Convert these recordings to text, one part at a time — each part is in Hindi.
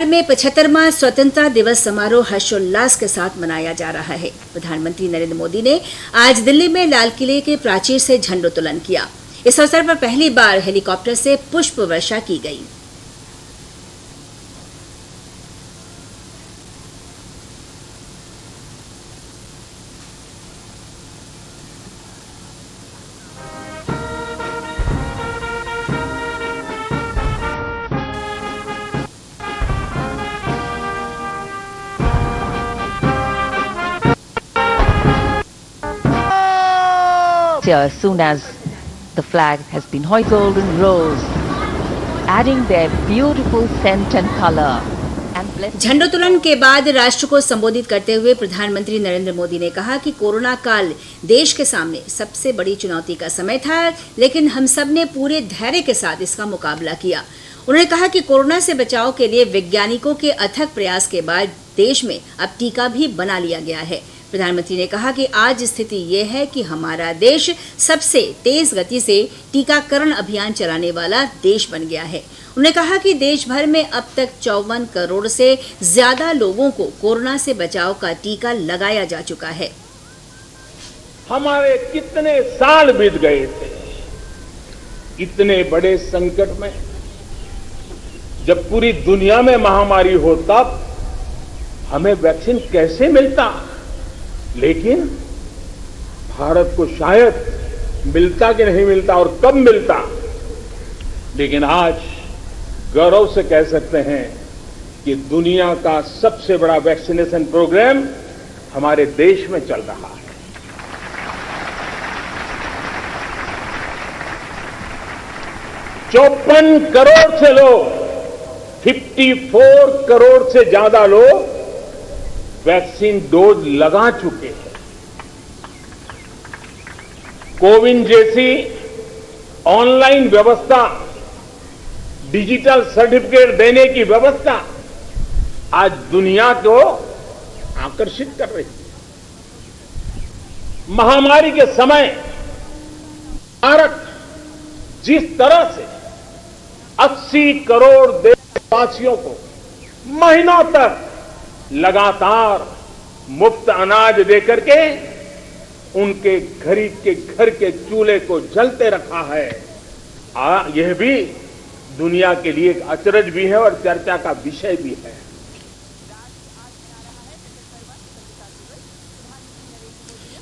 में 75वां स्वतंत्रता दिवस समारोह हर्षोल्लास के साथ मनाया जा रहा है। प्रधानमंत्री नरेंद्र मोदी ने आज दिल्ली में लाल किले के प्राचीर से झंडोत्तोलन किया। इस अवसर पर पहली बार हेलीकॉप्टर से पुष्प वर्षा की गई। As soon as the flag has been hoisted, golden rose, adding their beautiful scent and color. झंडोत्तोलन के बाद राष्ट्र को संबोधित करते हुए प्रधानमंत्री नरेंद्र मोदी ने कहा कि कोरोना काल देश के सामने सबसे बड़ी चुनौती का समय था, लेकिन हम सब ने पूरे धैर्य के साथ इसका मुकाबला किया। उन्होंने कहा कि कोरोना से बचाव के लिए वैज्ञानिकों के अथक प्रयास के बाद देश में अब टीका भी बना लिया गया है। प्रधानमंत्री ने कहा कि आज स्थिति ये है कि हमारा देश सबसे तेज गति से टीकाकरण अभियान चलाने वाला देश बन गया है। उन्होंने कहा कि देश भर में अब तक 54 करोड़ से ज्यादा लोगों को कोरोना से बचाव का टीका लगाया जा चुका है। हमारे कितने साल बीत गए थे इतने बड़े संकट में, जब पूरी दुनिया में महामारी हो तब हमें वैक्सीन कैसे मिलता, लेकिन भारत को शायद मिलता कि नहीं मिलता और कब मिलता, लेकिन आज गौरव से कह सकते हैं कि दुनिया का सबसे बड़ा वैक्सीनेशन प्रोग्राम हमारे देश में चल रहा है। चौपन करोड़ से लोग 54 करोड़ से ज्यादा लोग वैक्सीन डोज लगा चुके हैं। कोविन जैसी ऑनलाइन व्यवस्था, डिजिटल सर्टिफिकेट देने की व्यवस्था आज दुनिया को आकर्षित कर रही है। महामारी के समय भारत जिस तरह से 80 करोड़ देशवासियों को महीनों तक लगातार मुफ्त अनाज देकर के उनके गरीब के घर के चूल्हे को जलते रखा है, यह भी दुनिया के लिए एक अचरज भी है और चर्चा का विषय भी है।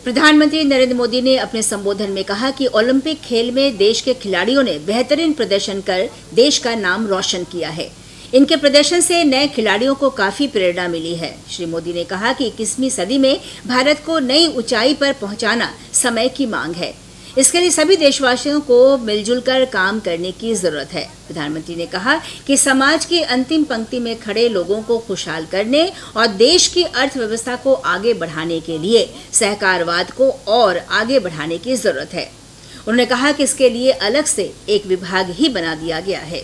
प्रधानमंत्री नरेंद्र मोदी ने अपने संबोधन में कहा कि ओलंपिक खेल में देश के खिलाड़ियों ने बेहतरीन प्रदर्शन कर देश का नाम रोशन किया है। इनके प्रदर्शन से नए खिलाड़ियों को काफी प्रेरणा मिली है। श्री मोदी ने कहा कि 21वीं सदी में भारत को नई ऊंचाई पर पहुंचाना समय की मांग है। इसके लिए सभी देशवासियों को मिलजुल कर काम करने की जरूरत है। प्रधानमंत्री ने कहा कि समाज की अंतिम पंक्ति में खड़े लोगों को खुशहाल करने और देश की अर्थव्यवस्था को आगे बढ़ाने के लिए सहकारवाद को और आगे बढ़ाने की जरूरत है। उन्होंने कहा कि इसके लिए अलग से एक विभाग ही बना दिया गया है।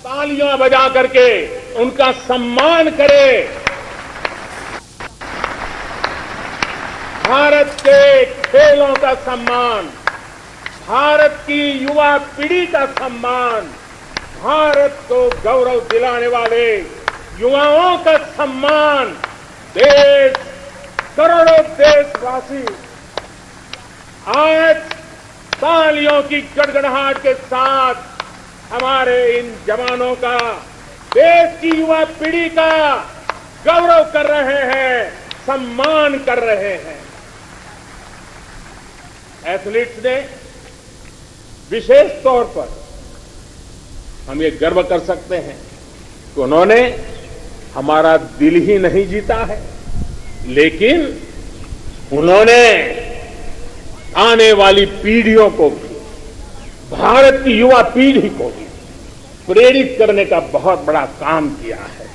तालियां बजा करके उनका सम्मान करें। भारत के खेलों का सम्मान, भारत की युवा पीढ़ी का सम्मान, भारत को गौरव दिलाने वाले युवाओं का सम्मान, देश, करोड़ों देशवासी आज तालियों की गड़गड़ाहट के साथ हमारे इन जवानों का, देश की युवा पीढ़ी का गौरव कर रहे हैं, सम्मान कर रहे हैं। एथलीट्स ने विशेष तौर पर हम ये गर्व कर सकते हैं कि उन्होंने हमारा दिल ही नहीं जीता है, लेकिन उन्होंने आने वाली पीढ़ियों को भी, भारत की युवा पीढ़ी को भी प्रेरित करने का बहुत बड़ा काम किया है।